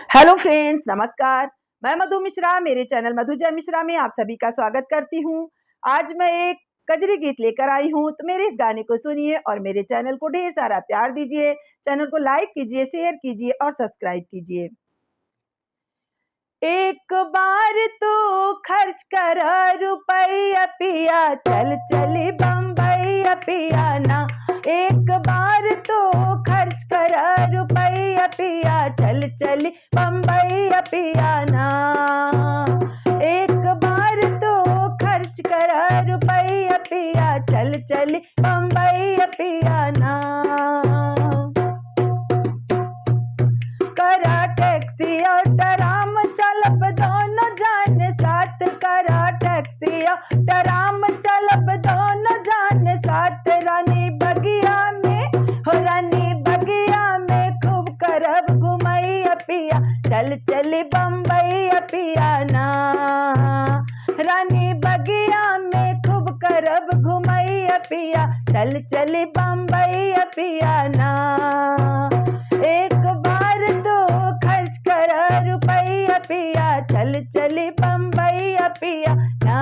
Hello friends, नमस्कार। मैं मधु मिश्रा मेरे चैनल मधु जय मिश्रा में आप सभी का स्वागत करती हूँ। आज मैं एक कजरी गीत लेकर आई हूँ, तो मेरे इस गाने को सुनिए और मेरे चैनल को ढेर सारा प्यार दीजिए। चैनल को लाइक कीजिए, शेयर कीजिए और सब्सक्राइब कीजिए। एक बार तो खर्च कर रुपया पिया, चल चली बम्बई पिया ना। एक बार तो खर्च कर रुपया पिया, चल चली बम्बई पिया ना। एक बार तो खर्च कर रुपया पिया, चल चली बम्बई पिया ना। करा टैक्सी और ट्राम चलब दोनों जान साथ, करा टैक्सी और ट्राम चलब दोनों जान साथ। रानी बगिया में हो, रानी बगिया में खूब करब घुमई पिया, चल चली बम्बई पिया ना। रानी बगिया में खूब करब घुमई पिया, चल चली बम्बई पिया ना। एक बार तो खर्च कर रुपया पिया, चल चली बम्बई पिया ना।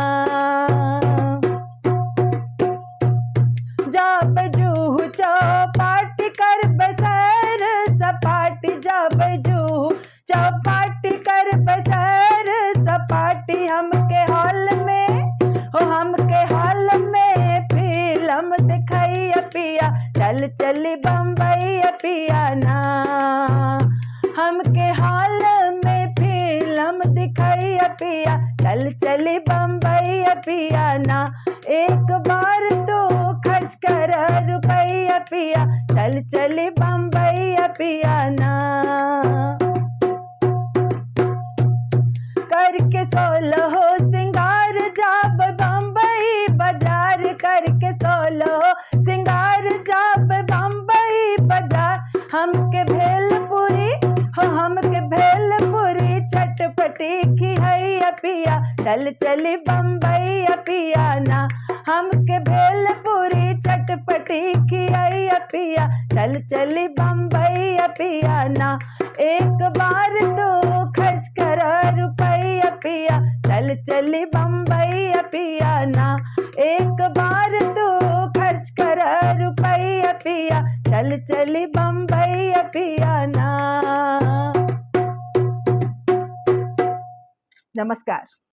जब जूहू चौपाटी कर बसर सपाटी, जब जूहू चौपाटी कर बसर सपाटी। हमके हॉल में हो, हमके हॉल में फिल्म दिखाई पिया, चल चली बम्बई पिया ना। हमके हॉल में फिल्म दिखाई पिया, चल चली बम्बई पिया ना। एक बार तो खर्च कर रुपया पिया, चल चली बम्बई पिया ना। करके 16 सिंगार जाब बम्बई बाजार, करके 16 सिंगार जाब बम्बई बाजार। हमके भेलपुरी हो, हमके भेलपुरी चटपटी खिहई पिया, चल चली बम्बई पिया ना। हमके भेलपुरी चटपटी खिहई पिया, चल चली बम्बई पिया ना। एक बार तो खर्च कर रुपया पिया, चल चली बम्बई पिया ना। एक बार तो खर्च कर रुपया पिया, चल चली बम्बई पिया ना। नमस्कार।